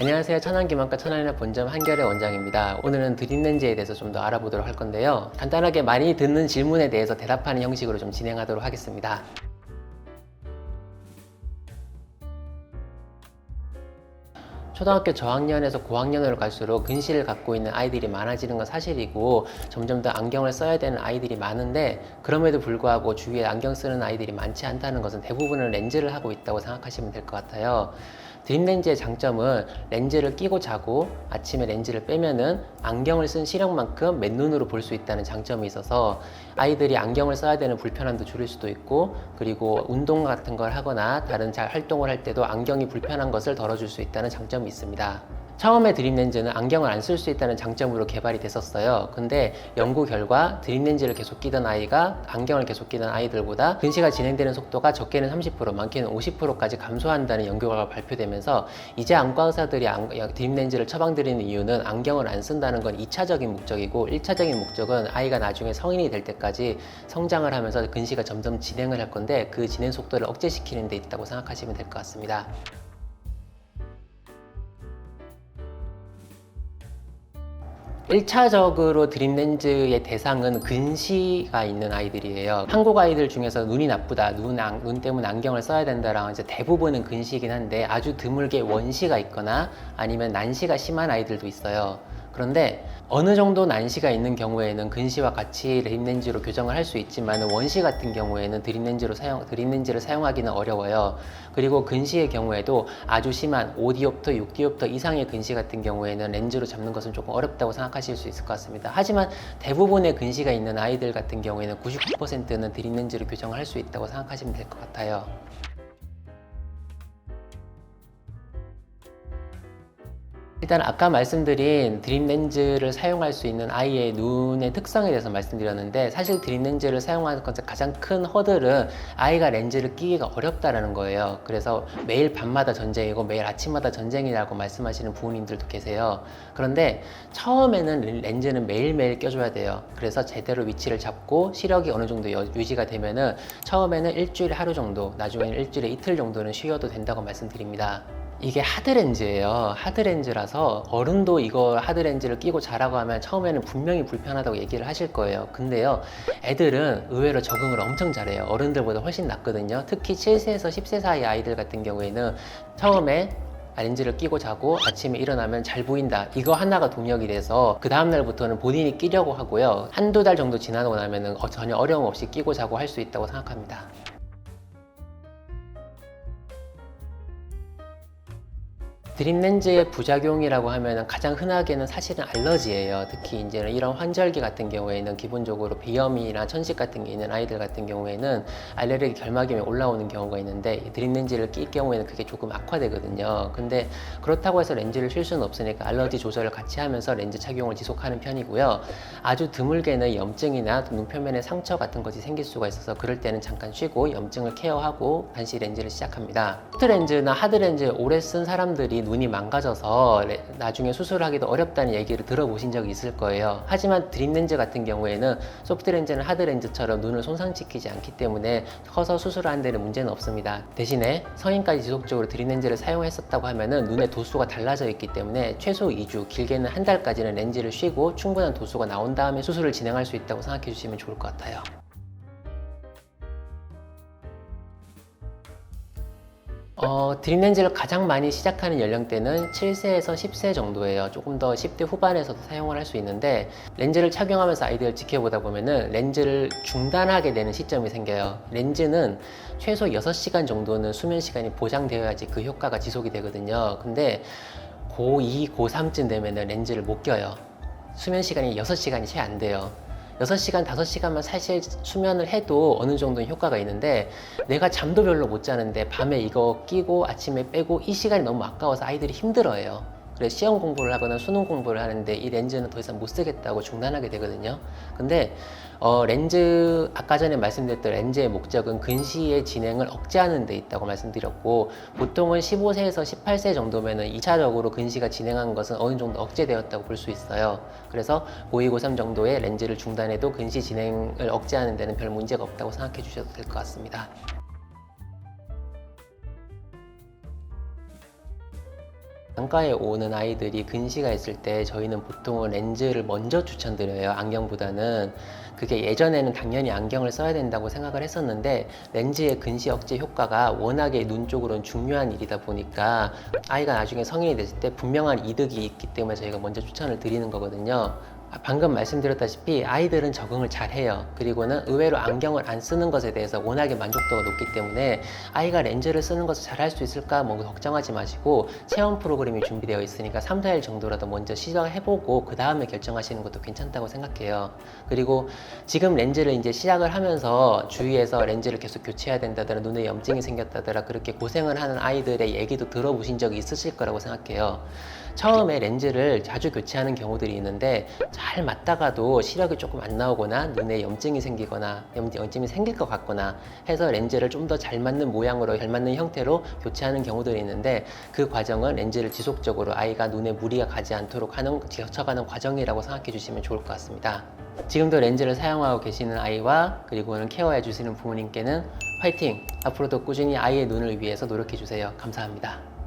안녕하세요. 천안기망과 천안이나 본점 한결의 원장입니다. 오늘은 드림렌즈에 대해서 좀 더 알아보도록 할 건데요. 간단하게 많이 듣는 질문에 대해서 대답하는 형식으로 좀 진행하도록 하겠습니다. 초등학교 저학년에서 고학년으로 갈수록 근시를 갖고 있는 아이들이 많아지는 건 사실이고, 점점 더 안경을 써야 되는 아이들이 많은데, 그럼에도 불구하고 주위에 안경 쓰는 아이들이 많지 않다는 것은 대부분은 렌즈를 하고 있다고 생각하시면 될 것 같아요. 드림렌즈의 장점은 렌즈를 끼고 자고 아침에 렌즈를 빼면은 안경을 쓴 시력만큼 맨눈으로 볼 수 있다는 장점이 있어서 아이들이 안경을 써야 되는 불편함도 줄일 수도 있고, 그리고 운동 같은 걸 하거나 다른 활동을 할 때도 안경이 불편한 것을 덜어줄 수 있다는 장점이 있습니다. 처음에 드림렌즈는 안경을 안 쓸 수 있다는 장점으로 개발이 됐었어요. 근데 연구 결과 드림렌즈를 계속 끼던 아이가 안경을 계속 끼던 아이들보다 근시가 진행되는 속도가 적게는 30%, 많게는 50%까지 감소한다는 연구 결과가 발표되면서 이제 안과 의사들이 드림렌즈를 처방드리는 이유는 안경을 안 쓴다는 건 2차적인 목적이고, 1차적인 목적은 아이가 나중에 성인이 될 때까지 성장을 하면서 근시가 점점 진행을 할 건데, 그 진행 속도를 억제시키는 데 있다고 생각하시면 될 것 같습니다. 1차적으로 드림렌즈의 대상은 근시가 있는 아이들이에요. 한국 아이들 중에서 눈이 나쁘다, 눈 때문에 안경을 써야 된다라고 이제 대부분은 근시이긴 한데, 아주 드물게 원시가 있거나 아니면 난시가 심한 아이들도 있어요. 그런데 어느 정도 난시가 있는 경우에는 근시와 같이 드림렌즈로 교정을 할 수 있지만, 원시 같은 경우에는 드림렌즈를 사용하기는 어려워요. 그리고 근시의 경우에도 아주 심한 5디옵터, 6디옵터 이상의 근시 같은 경우에는 렌즈로 잡는 것은 조금 어렵다고 생각하실 수 있을 것 같습니다. 하지만 대부분의 근시가 있는 아이들 같은 경우에는 99%는 드림렌즈로 교정을 할 수 있다고 생각하시면 될 것 같아요. 일단 아까 말씀드린 드림렌즈를 사용할 수 있는 아이의 눈의 특성에 대해서 말씀드렸는데, 사실 드림렌즈를 사용하는 것의 가장 큰 허들은 아이가 렌즈를 끼기가 어렵다라는 거예요. 그래서 매일 밤마다 전쟁이고 매일 아침마다 전쟁이라고 말씀하시는 부모님들도 계세요. 그런데 처음에는 렌즈는 매일매일 껴줘야 돼요. 그래서 제대로 위치를 잡고 시력이 어느 정도 유지가 되면은 처음에는 일주일에 하루 정도, 나중에는 일주일에 이틀 정도는 쉬어도 된다고 말씀드립니다. 이게 하드렌즈예요. 하드렌즈라서 어른도 이거 하드렌즈를 끼고 자라고 하면 처음에는 분명히 불편하다고 얘기를 하실 거예요. 근데요, 애들은 의외로 적응을 엄청 잘해요. 어른들보다 훨씬 낫거든요. 특히 7세에서 10세 사이 아이들 같은 경우에는 처음에 렌즈를 끼고 자고 아침에 일어나면 잘 보인다, 이거 하나가 동력이 돼서 그 다음날부터는 본인이 끼려고 하고요, 한두 달 정도 지나고 나면 전혀 어려움 없이 끼고 자고 할 수 있다고 생각합니다. 드림렌즈의 부작용이라고 하면 가장 흔하게는 사실은 알러지예요. 특히 이제는 이런 환절기 같은 경우에는 기본적으로 비염이나 천식 같은 게 있는 아이들 같은 경우에는 알레르기 결막염이 올라오는 경우가 있는데, 드림렌즈를 낄 경우에는 그게 조금 악화되거든요. 근데 그렇다고 해서 렌즈를 쉴 수는 없으니까 알러지 조절을 같이 하면서 렌즈 착용을 지속하는 편이고요. 아주 드물게는 염증이나 눈 표면에 상처 같은 것이 생길 수가 있어서 그럴 때는 잠깐 쉬고 염증을 케어하고 다시 렌즈를 시작합니다. 소프트렌즈나 하드렌즈 오래 쓴 사람들이 눈이 망가져서 나중에 수술하기도 어렵다는 얘기를 들어보신 적이 있을 거예요. 하지만 드림렌즈 같은 경우에는 소프트렌즈는 하드렌즈처럼 눈을 손상시키지 않기 때문에 커서 수술하는 데는 문제는 없습니다. 대신에 성인까지 지속적으로 드림렌즈를 사용했었다고 하면은 눈의 도수가 달라져 있기 때문에 최소 2주, 길게는 한 달까지는 렌즈를 쉬고 충분한 도수가 나온 다음에 수술을 진행할 수 있다고 생각해 주시면 좋을 것 같아요. 드림렌즈를 가장 많이 시작하는 연령대는 7세에서 10세 정도예요. 조금 더 10대 후반에서도 사용을 할 수 있는데, 렌즈를 착용하면서 아이들을 지켜보다 보면은 렌즈를 중단하게 되는 시점이 생겨요. 렌즈는 최소 6시간 정도는 수면 시간이 보장되어야지 그 효과가 지속이 되거든요. 근데 고2, 고3쯤 되면은 렌즈를 못 껴요. 수면 시간이 6시간이 채 안 돼요. 6시간, 5시간만 사실 수면을 해도 어느 정도는 효과가 있는데, 내가 잠도 별로 못 자는데 밤에 이거 끼고 아침에 빼고 이 시간이 너무 아까워서 아이들이 힘들어해요. 그래서 시험 공부를 하거나 수능 공부를 하는데 이 렌즈는 더 이상 못 쓰겠다고 중단하게 되거든요. 근데 렌즈, 아까 전에 말씀드렸던 렌즈의 목적은 근시의 진행을 억제하는 데 있다고 말씀드렸고, 보통은 15세에서 18세 정도면은 2차적으로 근시가 진행한 것은 어느 정도 억제되었다고 볼 수 있어요. 그래서 고2, 고3 정도의 렌즈를 중단해도 근시 진행을 억제하는 데는 별 문제가 없다고 생각해 주셔도 될 것 같습니다. 안과에 오는 아이들이 근시가 있을 때 저희는 보통은 렌즈를 먼저 추천드려요. 안경보다는. 그게 예전에는 당연히 안경을 써야 된다고 생각을 했었는데 렌즈의 근시 억제 효과가 워낙에 눈 쪽으로는 중요한 일이다 보니까 아이가 나중에 성인이 됐을 때 분명한 이득이 있기 때문에 저희가 먼저 추천을 드리는 거거든요. 방금 말씀드렸다시피 아이들은 적응을 잘 해요. 그리고는 의외로 안경을 안 쓰는 것에 대해서 워낙에 만족도가 높기 때문에 아이가 렌즈를 쓰는 것을 잘 할 수 있을까 뭐 걱정하지 마시고 체험 프로그램이 준비되어 있으니까 3, 4일 정도라도 먼저 시작해보고 그 다음에 결정하시는 것도 괜찮다고 생각해요. 그리고 지금 렌즈를 이제 시작을 하면서 주위에서 렌즈를 계속 교체해야 된다더라, 눈에 염증이 생겼다더라, 그렇게 고생을 하는 아이들의 얘기도 들어보신 적이 있으실 거라고 생각해요. 처음에 렌즈를 자주 교체하는 경우들이 있는데 잘 맞다가도 시력이 조금 안 나오거나 눈에 염증이 생기거나 염증이 생길 것 같거나 해서 렌즈를 좀 더 잘 맞는 모양으로, 잘 맞는 형태로 교체하는 경우들이 있는데 그 과정은 렌즈를 지속적으로 아이가 눈에 무리가 가지 않도록 거쳐가는 과정이라고 생각해 주시면 좋을 것 같습니다. 지금도 렌즈를 사용하고 계시는 아이와 그리고는 케어해 주시는 부모님께는 화이팅! 앞으로도 꾸준히 아이의 눈을 위해서 노력해 주세요. 감사합니다.